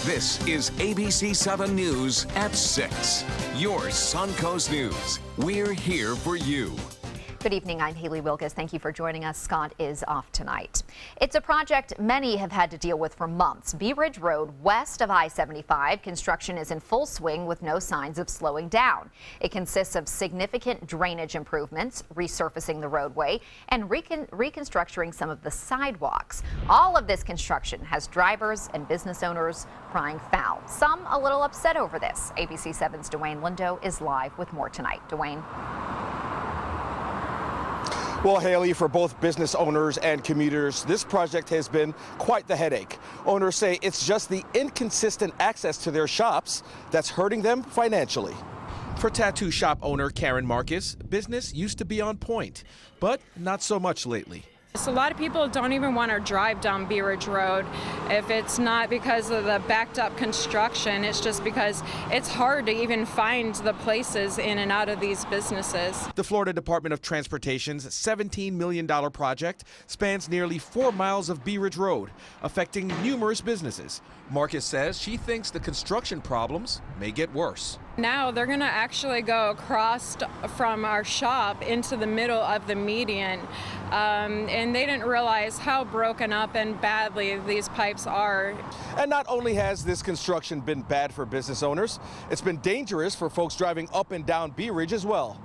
This is ABC7 News at 6. Your Suncoast News. We're here for you. Good evening, I'm Haley Wilkes. Thank you for joining us. Scott is off tonight. It's a project many have had to deal with for months. Bee Ridge Road west of I-75. Construction is in full swing with no signs of slowing down. It consists of significant drainage improvements, resurfacing the roadway, and reconstructing some of the sidewalks. All of this construction has drivers and business owners crying foul. Some a little upset over this. ABC7's Dwayne Lindo is live with more tonight. Dwayne. Well, Haley, for both business owners and commuters, this project has been quite the headache. Owners say it's just the inconsistent access to their shops that's hurting them financially. For tattoo shop owner Karen Marcus, business used to be on point, but not so much lately. So a lot of people don't even want to drive down Bee Ridge Road if it's not because of the backed up construction. It's just because it's hard to even find the places in and out of these businesses. The Florida Department of Transportation's $17 million project spans nearly 4 miles of Bee Ridge Road, affecting numerous businesses. Marcus says she thinks the construction problems may get worse. Now they're going to actually go across from our shop into the middle of the median, and they didn't realize how broken up and badly these pipes are. And not only has this construction been bad for business owners, it's been dangerous for folks driving up and down Bee Ridge as well.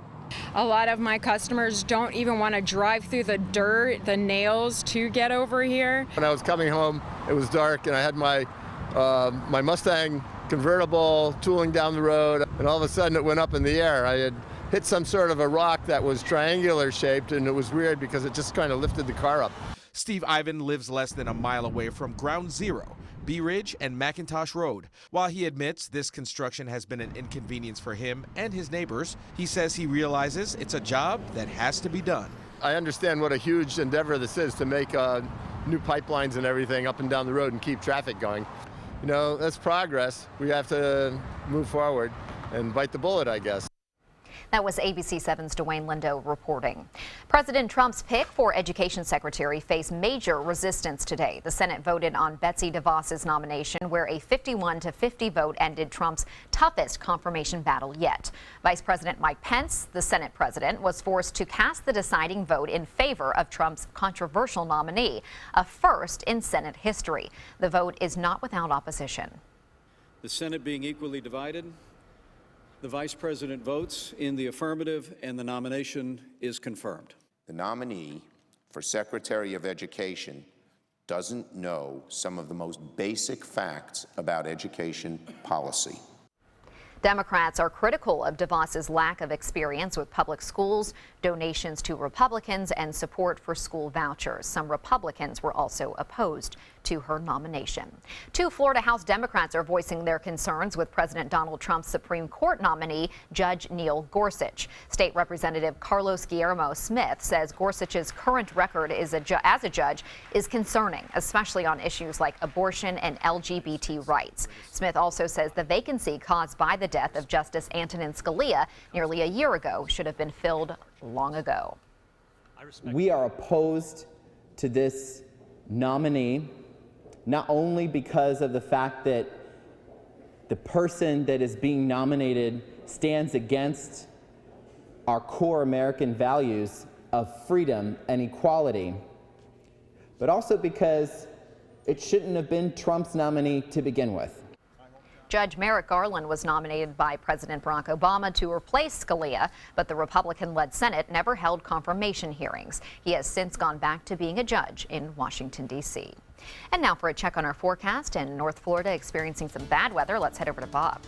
A lot of my customers don't even want to drive through the dirt, the nails to get over here. When I was coming home, it was dark, and I had my Mustang convertible tooling down the road, and all of a sudden it went up in the air. I had hit some sort of a rock that was triangular shaped, and it was weird because it just kind of lifted the car up. Steve Ivan lives less than a mile away from Ground Zero, Bee Ridge and McIntosh Road. While he admits this construction has been an inconvenience for him and his neighbors, he says he realizes it's a job that has to be done. I understand what a huge endeavor this is to make new pipelines and everything up and down the road and keep traffic going. You know, that's progress. We have to move forward and bite the bullet, I guess. That was ABC7's Dwayne Lindo reporting. President Trump's pick for Education Secretary faced major resistance today. The Senate voted on Betsy DeVos's nomination, where a 51-50 vote ended Trump's toughest confirmation battle yet. Vice President Mike Pence, the Senate president, was forced to cast the deciding vote in favor of Trump's controversial nominee, a first in Senate history. The vote is not without opposition. The Senate being equally divided, the Vice President votes in the affirmative and the nomination is confirmed. The nominee for Secretary of Education doesn't know some of the most basic facts about education policy. Democrats are critical of DeVos's lack of experience with public schools, donations to Republicans, and support for school vouchers. Some Republicans were also opposed to her nomination. Two Florida House Democrats are voicing their concerns with President Donald Trump's Supreme Court nominee, Judge Neil Gorsuch. State Representative Carlos Guillermo Smith says Gorsuch's current record as a judge is concerning, especially on issues like abortion and LGBT rights. Smith also says the vacancy caused by the death of Justice Antonin Scalia nearly a year ago should have been filled long ago. We are opposed to this nominee, not only because of the fact that the person that is being nominated stands against our core American values of freedom and equality, but also because it shouldn't have been Trump's nominee to begin with. Judge Merrick Garland was nominated by President Barack Obama to replace Scalia, but the Republican-led Senate never held confirmation hearings. He has since gone back to being a judge in Washington, D.C. And now for a check on our forecast. In North Florida, experiencing some bad weather. Let's head over to Bob.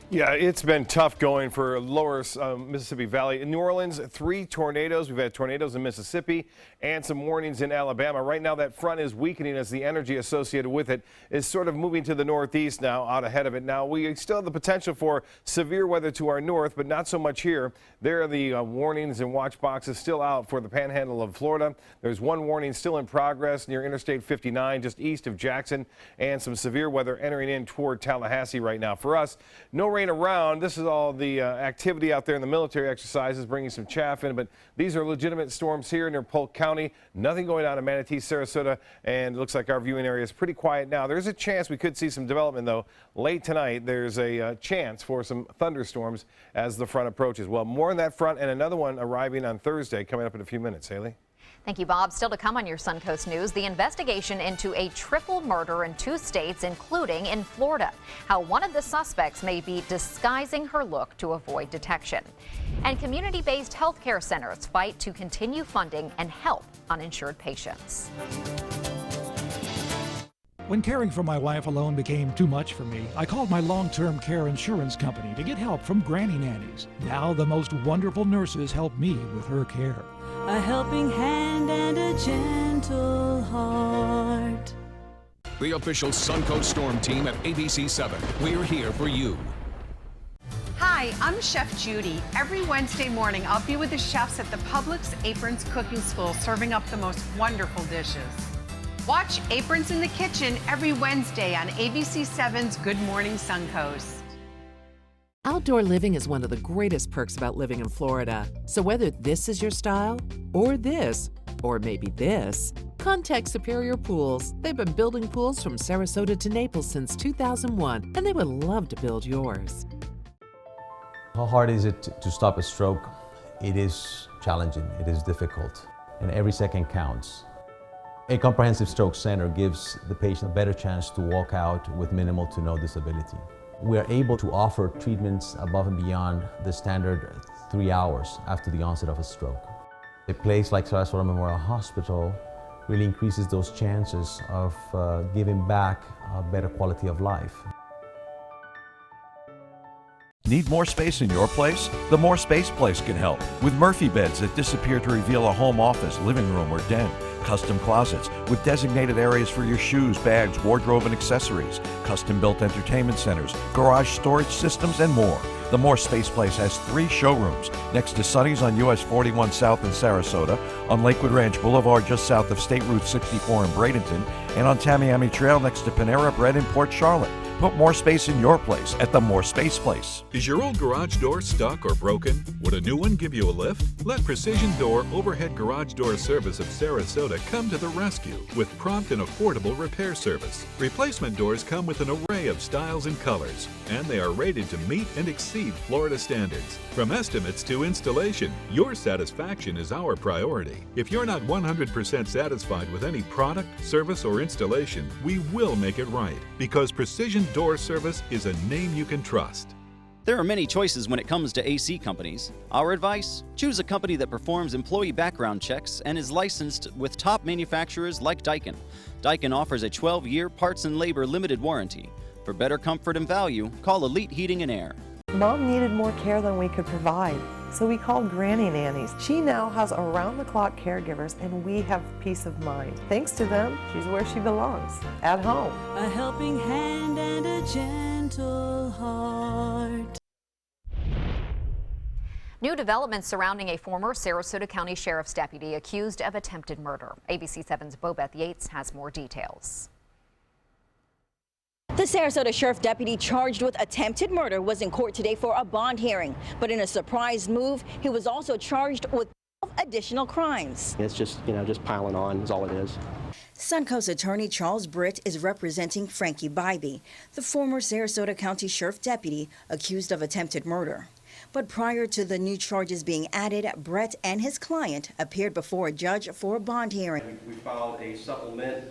Yeah, it's been tough going for lower Mississippi Valley. In New Orleans, 3 tornadoes. We've had tornadoes in Mississippi and some warnings in Alabama. Right now, that front is weakening as the energy associated with it is sort of moving to the northeast now, out ahead of it. Now, we still have the potential for severe weather to our north, but not so much here. There are the warnings and watch boxes still out for the panhandle of Florida. There's one warning still in progress near Interstate 59, just east of Jackson, and some severe weather entering in toward Tallahassee right now. For us, no rain around. This is all the activity out there in the military exercises, bringing some chaff in, but these are legitimate storms here near Polk County. Nothing going on in Manatee, Sarasota, and it looks like our viewing area is pretty quiet now. There's a chance we could see some development, though. Late tonight, there's a chance for some thunderstorms as the front approaches. Well, more on that front and another one arriving on Thursday coming up in a few minutes. Haley? Thank you, Bob. Still to come on your Suncoast News, the investigation into a triple murder in 2 states, including in Florida. How one of the suspects may be disguising her look to avoid detection. And community-based health care centers fight to continue funding and help uninsured patients. When caring for my wife alone became too much for me, I called my long-term care insurance company to get help from granny nannies. Now the most wonderful nurses help me with her care. A helping hand and a gentle heart. The official Suncoast Storm team at ABC7. We're here for you. Hi, I'm Chef Judy. Every Wednesday morning, I'll be with the chefs at the Publix Aprons Cooking School, serving up the most wonderful dishes. Watch Aprons in the Kitchen every Wednesday on ABC7's Good Morning Suncoast. Outdoor living is one of the greatest perks about living in Florida. So whether this is your style, or this, or maybe this, contact Superior Pools. They've been building pools from Sarasota to Naples since 2001, and they would love to build yours. How hard is it to stop a stroke? It is challenging, it is difficult, and every second counts. A comprehensive stroke center gives the patient a better chance to walk out with minimal to no disability. We are able to offer treatments above and beyond the standard 3 hours after the onset of a stroke. A place like Sarasota Memorial Hospital really increases those chances of giving back a better quality of life. Need more space in your place? The More Space Place can help with Murphy beds that disappear to reveal a home office, living room, or den. Custom closets with designated areas for your shoes, bags, wardrobe, and accessories. Custom-built entertainment centers, garage storage systems, and more. The More Space Place has 3 showrooms next to Sunny's on US 41 South in Sarasota, on Lakewood Ranch Boulevard just south of State Route 64 in Bradenton, and on Tamiami Trail next to Panera Bread in Port Charlotte. Put more space in your place at the More Space Place. Is your old garage door stuck or broken? Would a new one give you a lift? Let Precision Door Overhead Garage Door Service of Sarasota come to the rescue with prompt and affordable repair service. Replacement doors come with an array of styles and colors, and they are rated to meet and exceed Florida standards. From estimates to installation, your satisfaction is our priority. If you're not 100% satisfied with any product, service, or installation, we will make it right, because Precision Door Service is a name you can trust. There are many choices when it comes to AC companies. Our advice? Choose a company that performs employee background checks and is licensed with top manufacturers like Daikin. Daikin offers a 12-year parts and labor limited warranty. For better comfort and value, call Elite Heating and Air. Mom needed more care than we could provide, so we called Granny Nannies. She now has around-the-clock caregivers, and we have peace of mind. Thanks to them, she's where she belongs, at home. A helping hand and a gentle heart. New developments surrounding a former Sarasota County Sheriff's deputy accused of attempted murder. ABC7's Bobeth Yates has more details. The Sarasota Sheriff deputy charged with attempted murder was in court today for a bond hearing. But in a surprise move, he was also charged with 12 additional crimes. It's just, just piling on is all it is. Suncoast attorney Charles Britt is representing Frankie Bybee, the former Sarasota County Sheriff deputy accused of attempted murder. But prior to the new charges being added, Brett and his client appeared before a judge for a bond hearing. We filed a supplement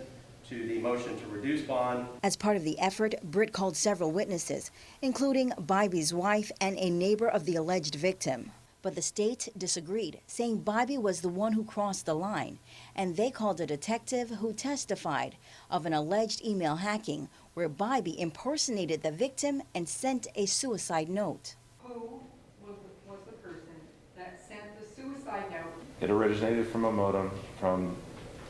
to the motion to reduce bond. As part of the effort, Britt called several witnesses, including Bybee's wife and a neighbor of the alleged victim. But the state disagreed, saying Bybee was the one who crossed the line, and they called a detective who testified of an alleged email hacking where Bybee impersonated the victim and sent a suicide note. Who was the person that sent the suicide note? It originated from a modem from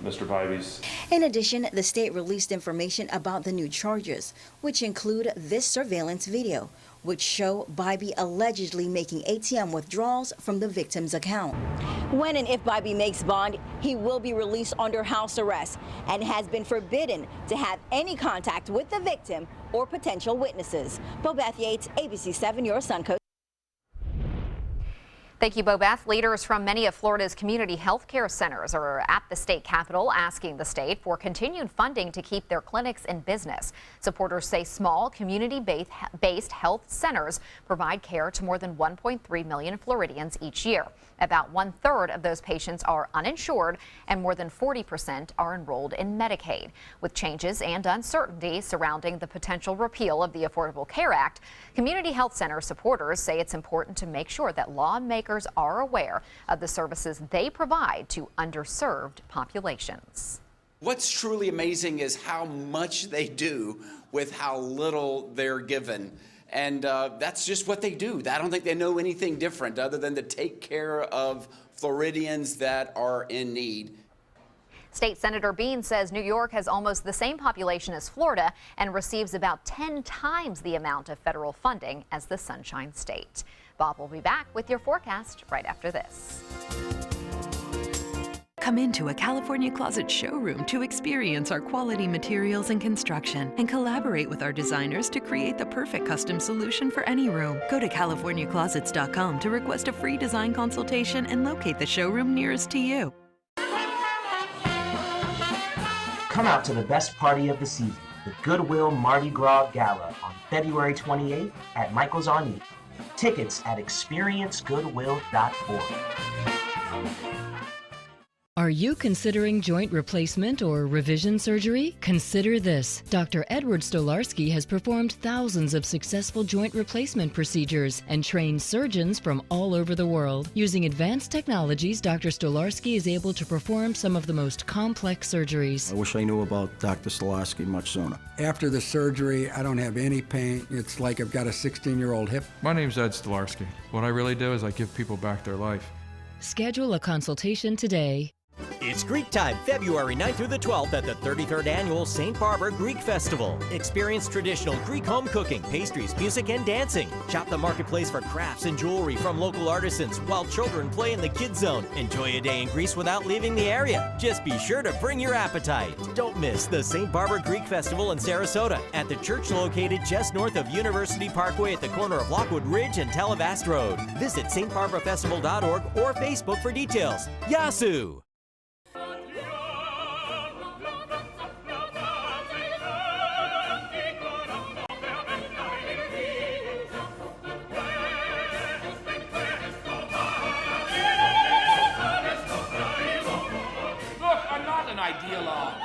Mr. Bybee. In addition, the state released information about the new charges, which include this surveillance video, which show Bybee allegedly making ATM withdrawals from the victim's account. When and if Bybee makes bond, he will be released under house arrest and has been forbidden to have any contact with the victim or potential witnesses. Bobeth Yates, ABC7, your Suncoast. Thank you, Bobeth. Leaders from many of Florida's community health care centers are at the state capitol asking the state for continued funding to keep their clinics in business. Supporters say small community-based health centers provide care to more than 1.3 million Floridians each year. About 1/3 of those patients are uninsured and more than 40% are enrolled in Medicaid. With changes and uncertainty surrounding the potential repeal of the Affordable Care Act, community health center supporters say it's important to make sure that lawmakers are aware of the services they provide to underserved populations. What's truly amazing is how much they do with how little they're given. And that's just what they do. I don't think they know anything different other than to take care of Floridians that are in need. State Senator Bean says New York has almost the same population as Florida and receives about 10 times the amount of federal funding as the Sunshine State. Bob will be back with your forecast right after this. Come into a California Closet showroom to experience our quality materials and construction and collaborate with our designers to create the perfect custom solution for any room. Go to CaliforniaClosets.com to request a free design consultation and locate the showroom nearest to you. Come out to the best party of the season, the Goodwill Mardi Gras Gala on February 28th at Michael's on E. Tickets at experiencegoodwill.org. Are you considering joint replacement or revision surgery? Consider this. Dr. Edward Stolarski has performed thousands of successful joint replacement procedures and trained surgeons from all over the world. Using advanced technologies, Dr. Stolarski is able to perform some of the most complex surgeries. I wish I knew about Dr. Stolarski much sooner. After the surgery, I don't have any pain. It's like I've got a 16-year-old hip. My name's Ed Stolarski. What I really do is I give people back their life. Schedule a consultation today. It's Greek time, February 9th through the 12th at the 33rd Annual St. Barbara Greek Festival. Experience traditional Greek home cooking, pastries, music, and dancing. Shop the marketplace for crafts and jewelry from local artisans while children play in the kids zone. Enjoy a day in Greece without leaving the area. Just be sure to bring your appetite. Don't miss the St. Barbara Greek Festival in Sarasota at the church located just north of University Parkway at the corner of Lockwood Ridge and Talavast Road. Visit stbarbarafestival.org or Facebook for details. Yasu! Ideologue.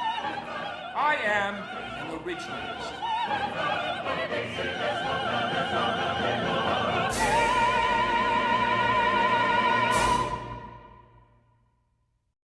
I am an originalist.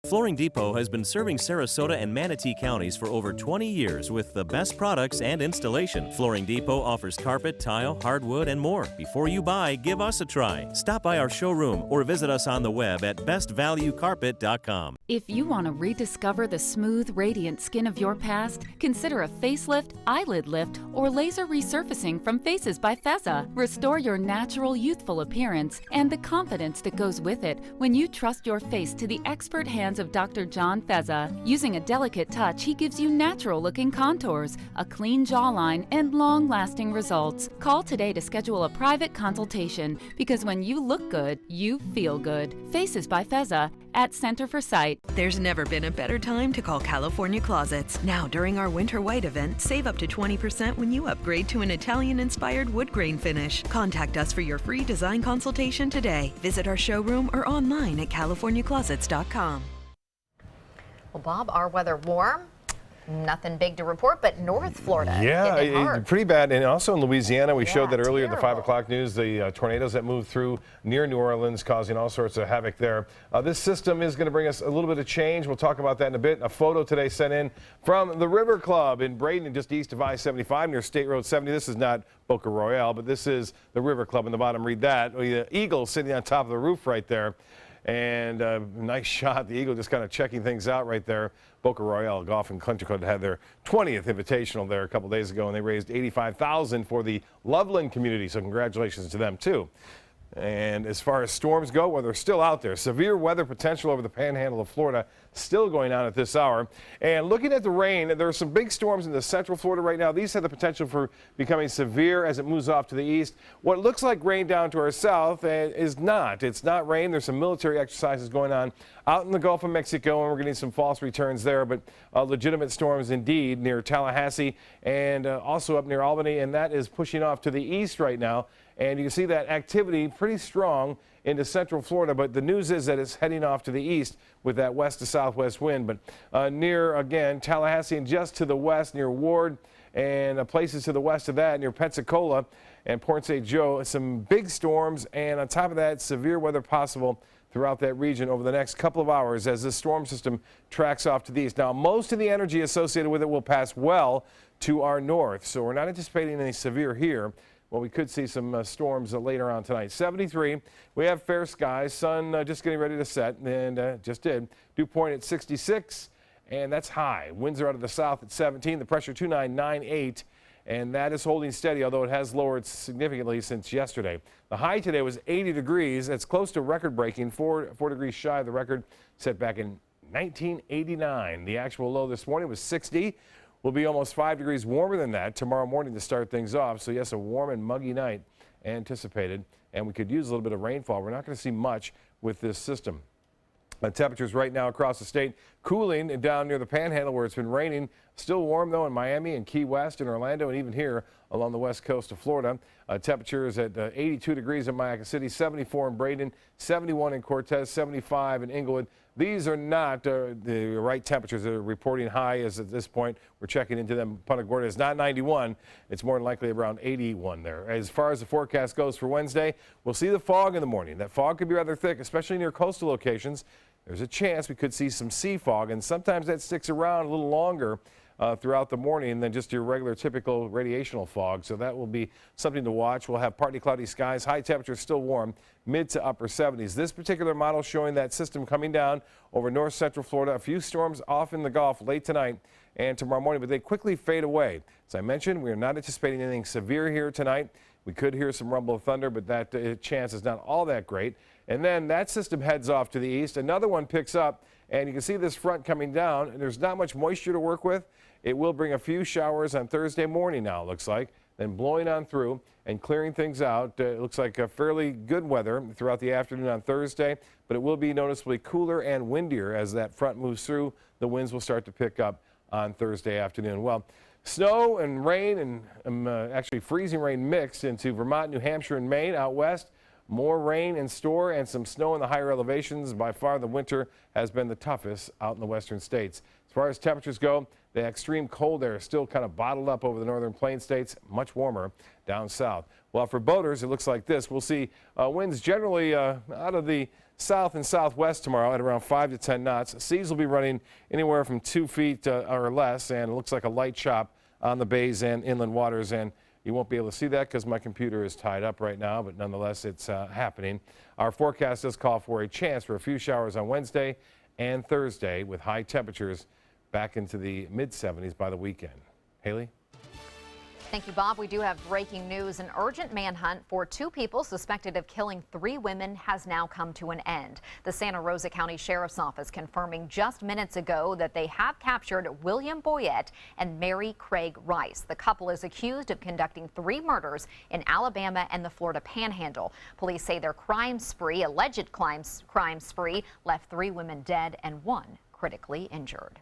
Flooring Depot has been serving Sarasota and Manatee counties for over 20 years with the best products and installation. Flooring Depot offers carpet, tile, hardwood, and more. Before you buy, give us a try. Stop by our showroom or visit us on the web at bestvaluecarpet.com. If you want to rediscover the smooth, radiant skin of your past, consider a facelift, eyelid lift, or laser resurfacing from Faces by Feza. Restore your natural, youthful appearance and the confidence that goes with it when you trust your face to the expert hands of Dr. John Feza. Using a delicate touch, he gives you natural-looking contours, a clean jawline, and long-lasting results. Call today to schedule a private consultation because when you look good, you feel good. Faces by Feza at Center for Sight. There's never been a better time to call California Closets. Now, during our Winter White event, save up to 20% when you upgrade to an Italian-inspired wood grain finish. Contact us for your free design consultation today. Visit our showroom or online at CaliforniaClosets.com. Well, Bob, our weather warm. Nothing big to report, but North Florida. Yeah, pretty bad. And also in Louisiana, we showed that earlier in the 5 o'clock news, the tornadoes that moved through near New Orleans, causing all sorts of havoc there. This system is going to bring us a little bit of change. We'll talk about that in a bit. A photo today sent in from the River Club in Braden, just east of I-75 near State Road 70. This is not Boca Royale, but this is the River Club in the bottom. Read that. The eagle sitting on top of the roof right there. And nice shot. The Eagle just kind of checking things out right there. Boca Royale Golf and Country Club had their 20th Invitational there a couple days ago, and they raised $85,000 for the Loveland community. So congratulations to them, too. And as far as storms go, well, they're still out there. Severe weather potential over the panhandle of Florida still going on at this hour. And looking at the rain, there are some big storms in the central Florida right now. These have the potential for becoming severe as it moves off to the east. What looks like rain down to our south is not. It's not rain. There's some military exercises going on out in the Gulf of Mexico, and we're getting some false returns there, but legitimate storms indeed near Tallahassee and also up near Albany, and that is pushing off to the east right now. And you can see that activity pretty strong into central Florida, but the news is that it's heading off to the east with that west to southwest wind. But near, again, Tallahassee and just to the west near Ward and places to the west of that near Pensacola and Port St. Joe, some big storms, and on top of that, severe weather possible throughout that region over the next couple of hours as this storm system tracks off to the east. Now, most of the energy associated with it will pass well to our north, so we're not anticipating any severe here. Well, we could see some storms later on tonight. 73. We have fair skies. Sun just getting ready to set, and just did. Dew point at 66, and that's high. Winds are out of the south at 17. The pressure 2998, and that is holding steady, although it has lowered significantly since yesterday. The high today was 80 degrees. That's close to record-breaking, 4 degrees shy of the record set back in 1989. The actual low this morning was 60. Will be almost 5 degrees warmer than that tomorrow morning to start things off. So, yes, a warm and muggy night anticipated, and we could use a little bit of rainfall. We're not going to see much with this system. Temperatures right now across the state cooling down near the panhandle where it's been raining. Still warm, though, in Miami and Key West and Orlando and even here along the west coast of Florida. Temperatures at 82 degrees in Mayaca City, 74 in Braden, 71 in Cortez, 75 in Inglewood. These are not the right temperatures. They're reporting high as at this point. We're checking into them. Punta Gorda is not 91. It's more than likely around 81 there. As far as the forecast goes for Wednesday, we'll see the fog in the morning. That fog could be rather thick, especially near coastal locations. There's a chance we could see some sea fog, and sometimes that sticks around a little longer throughout the morning than just your regular typical radiational fog. So that will be something to watch. We'll have partly cloudy skies, high temperatures still warm, mid to upper 70s. This particular model showing that system coming down over north central Florida. A few storms off in the Gulf late tonight and tomorrow morning, but they quickly fade away. As I mentioned, we are not anticipating anything severe here tonight. We could hear some rumble of thunder, but that chance is not all that great. And then that system heads off to the east. Another one picks up, and you can see this front coming down, and there's not much moisture to work with. It will bring a few showers on Thursday morning now, it looks like, then blowing on through and clearing things out. It looks like a fairly good weather throughout the afternoon on Thursday, but it will be noticeably cooler and windier as that front moves through. The winds will start to pick up on Thursday afternoon. Well, snow and rain and actually freezing rain mixed into Vermont, New Hampshire, and Maine out west. More rain in store and some snow in the higher elevations. By far, the winter has been the toughest out in the western states. As far as temperatures go, the extreme cold air is still kind of bottled up over the northern plain states, much warmer down south. Well, for boaters, it looks like this. We'll see winds generally out of the south and southwest tomorrow at around 5 to 10 knots. Seas will be running anywhere from 2 feet or less, and it looks like a light chop on the bays and inland waters. And you won't be able to see that because my computer is tied up right now, but nonetheless, it's happening. Our forecast does call for a chance for a few showers on Wednesday and Thursday with high temperatures back into the mid-70s by the weekend. Haley? Thank you, Bob. We do have breaking news. An urgent manhunt for 2 people suspected of killing 3 women has now come to an end. The Santa Rosa County Sheriff's Office confirming just minutes ago that they have captured William Boyette and Mary Craig Rice. The couple is accused of conducting 3 murders in Alabama and the Florida Panhandle. Police say their alleged crime spree, left 3 women dead and 1 critically injured.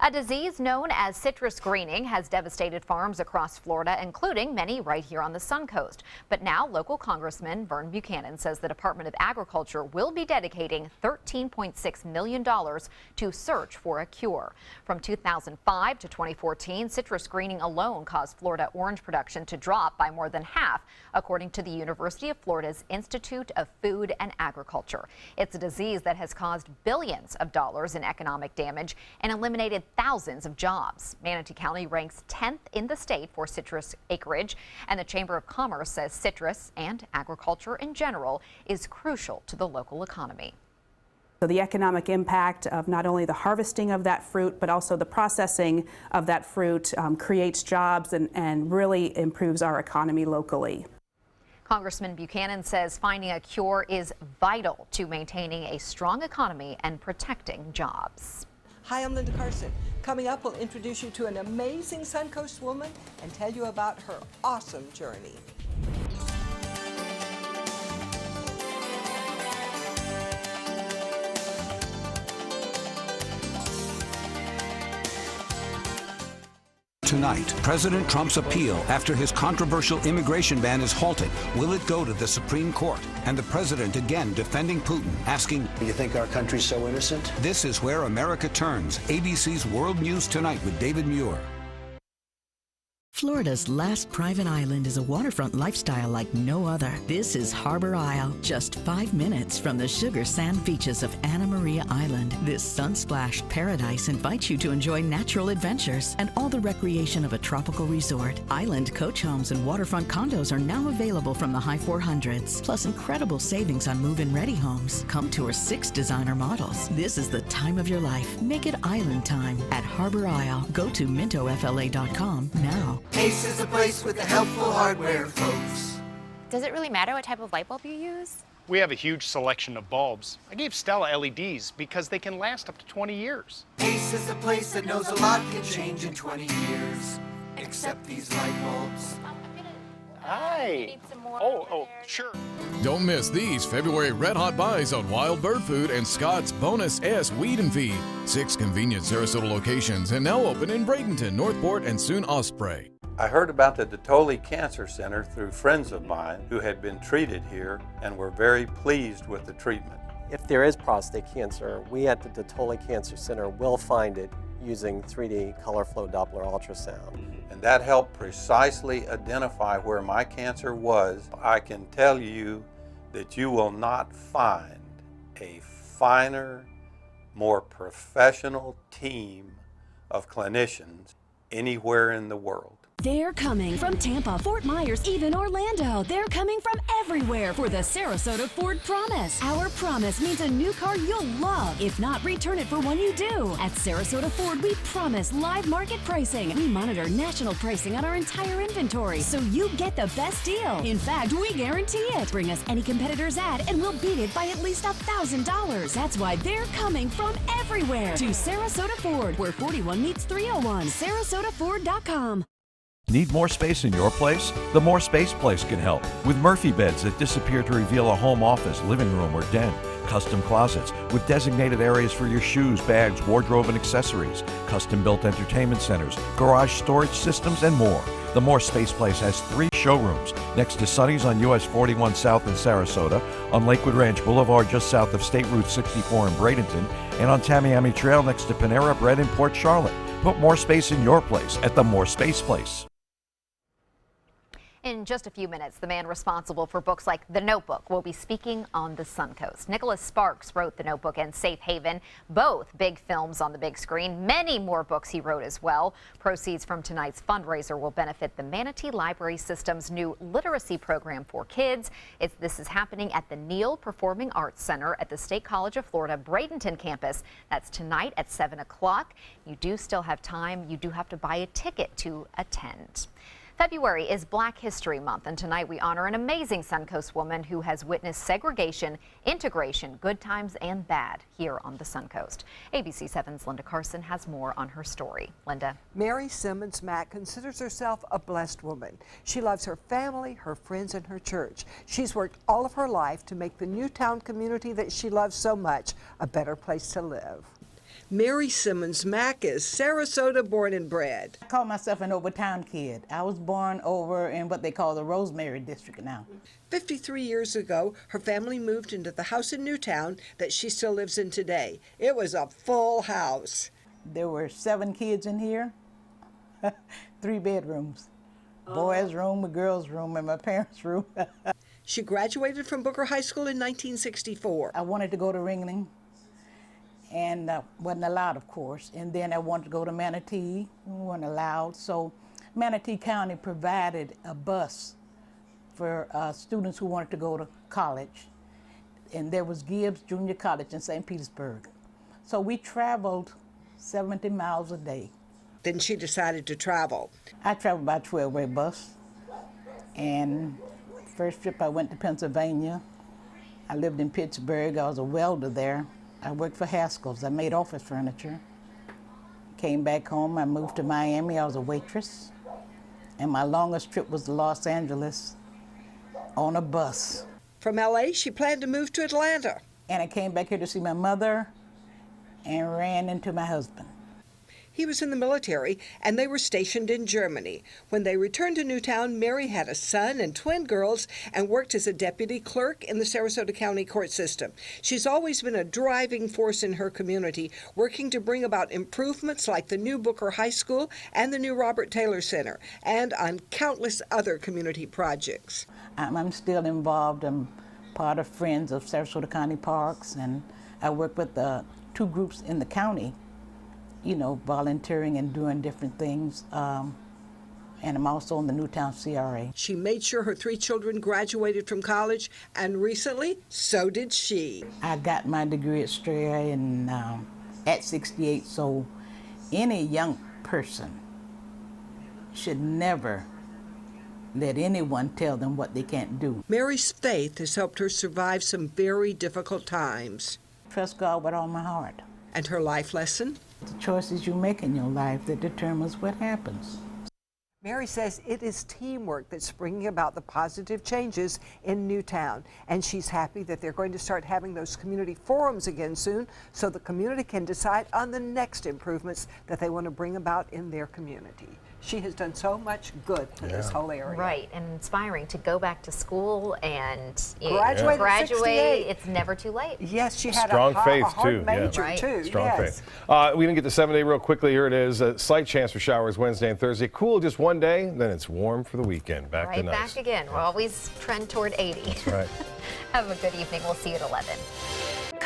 A disease known as citrus greening has devastated farms across Florida, including many right here on the Suncoast. But now local Congressman Vern Buchanan says the Department of Agriculture will be dedicating $13.6 million to search for a cure. From 2005 to 2014, citrus greening alone caused Florida orange production to drop by more than half, according to the University of Florida's Institute of Food and Agriculture. It's a disease that has caused billions of dollars in economic damage and eliminated thousands of jobs. Manatee County ranks 10th in the state for citrus acreage, and the Chamber of Commerce says citrus and agriculture in general is crucial to the local economy. So the economic impact of not only the harvesting of that fruit, but also the processing of that fruit creates jobs and really improves our economy locally. Congressman Buchanan says finding a cure is vital to maintaining a strong economy and protecting jobs. Hi, I'm Linda Carson. Coming up, we'll introduce you to an amazing Suncoast woman and tell you about her awesome journey. Tonight, President Trump's appeal after his controversial immigration ban is halted. Will it go to the Supreme Court? And the president again defending Putin, asking, "You think our country's so innocent?" This is where America turns. ABC's World News Tonight with David Muir. Florida's last private island is a waterfront lifestyle like no other. This is Harbor Isle, just 5 minutes from the sugar sand beaches of Anna Maria Island. This sun-splashed paradise invites you to enjoy natural adventures and all the recreation of a tropical resort. Island coach homes and waterfront condos are now available from the high 400s, plus incredible savings on move-in ready homes. Come tour 6 designer models. This is the time of your life. Make it island time at Harbor Isle. Go to mintofla.com now. Ace is the place with the helpful hardware, folks. Does it really matter what type of light bulb you use? We have a huge selection of bulbs. I gave Stella LEDs because they can last up to 20 years. Ace is the place that knows a lot can change in 20 years. Except these light bulbs. Hi. Oh, sure. Don't miss these February Red Hot buys on wild bird food and Scott's Bonus S Weed and Feed. 6 convenient Sarasota locations and now open in Bradenton, Northport, and soon Osprey. I heard about the Dotoli Cancer Center through friends of mine who had been treated here and were very pleased with the treatment. If there is prostate cancer, we at the Dotoli Cancer Center will find it using 3D color flow Doppler ultrasound. And that helped precisely identify where my cancer was. I can tell you that you will not find a finer, more professional team of clinicians anywhere in the world. They're coming from Tampa, Fort Myers, even Orlando. They're coming from everywhere for the Sarasota Ford Promise. Our promise means a new car you'll love. If not, return it for one you do. At Sarasota Ford, we promise live market pricing. We monitor national pricing on our entire inventory, so you get the best deal. In fact, we guarantee it. Bring us any competitor's ad, and we'll beat it by at least $1,000. That's why they're coming from everywhere to Sarasota Ford, where 41 meets 301. SarasotaFord.com. Need more space in your place? The More Space Place can help with Murphy beds that disappear to reveal a home office, living room, or den. Custom closets with designated areas for your shoes, bags, wardrobe, and accessories. Custom-built entertainment centers, garage storage systems, and more. The More Space Place has 3 showrooms next to Sunny's on US 41 South in Sarasota, on Lakewood Ranch Boulevard just south of State Route 64 in Bradenton, and on Tamiami Trail next to Panera Bread in Port Charlotte. Put more space in your place at the More Space Place. In just a few minutes, the man responsible for books like The Notebook will be speaking on the Suncoast. Nicholas Sparks wrote The Notebook and Safe Haven, both big films on the big screen. Many more books he wrote as well. Proceeds from tonight's fundraiser will benefit the Manatee Library System's new literacy program for kids. This is happening at the Neal Performing Arts Center at the State College of Florida Bradenton campus. That's tonight at 7 o'clock. You do still have time. You do have to buy a ticket to attend. February is Black History Month, and tonight we honor an amazing Suncoast woman who has witnessed segregation, integration, good times and bad here on the Suncoast. ABC7's Linda Carson has more on her story. Linda. Mary Simmons Mack considers herself a blessed woman. She loves her family, her friends, and her church. She's worked all of her life to make the Newtown community that she loves so much a better place to live. Mary Simmons Mack is Sarasota born and bred. I call myself an Overtown kid. I was born over in what they call the Rosemary district now. 53 years ago, her family moved into the house in Newtown that she still lives in today. It was a full house. There were 7 kids in here, 3 bedrooms. Boys' room, a girl's room, and my parents' room. She graduated from Booker High School in 1964. I wanted to go to Ringling. And wasn't allowed, of course. And then I wanted to go to Manatee, weren't allowed. So Manatee County provided a bus for students who wanted to go to college. and there was Gibbs Junior College in St. Petersburg. So we traveled 70 miles a day. Then she decided to travel. I traveled by 12-way bus, and first trip I went to Pennsylvania. I lived in Pittsburgh. I was a welder there. I worked for Haskell's. I made office furniture. Came back home. I moved to Miami. I was a waitress. And my longest trip was to Los Angeles on a bus. From LA, she planned to move to Atlanta. And I came back here to see my mother and ran into my husband. He was in the military, and they were stationed in Germany. When they returned to Newtown, Mary had a son and twin girls and worked as a deputy clerk in the Sarasota County court system. She's always been a driving force in her community, working to bring about improvements like the new Booker High School and the new Robert Taylor Center, and on countless other community projects. I'm still involved. I'm part of Friends of Sarasota County Parks, and I work with the 2 groups in the county, you know, volunteering and doing different things. And I'm also on the Newtown CRA. She made sure her 3 children graduated from college, and recently, so did she. I got my degree at Strayer at 68, so any young person should never let anyone tell them what they can't do. Mary's faith has helped her survive some very difficult times. Trust God with all my heart. And her life lesson? The choices you make in your life that determines what happens. Mary says it is teamwork that's bringing about the positive changes in Newtown, and she's happy that they're going to start having those community forums again soon so the community can decide on the next improvements that they want to bring about in their community. She has done so much good for this whole area. Right, and inspiring to go back to school and graduate. It's never too late. Yes, she had Strong faith, a hard too. major, Right. too. Strong yes. faith. We didn't get to 7-day real quickly. Here it is. A slight chance for showers Wednesday and Thursday. Cool just one day, then it's warm for the weekend. Back to nice. Back again. We'll always trend toward 80. That's right. Have a good evening. We'll see you at 11.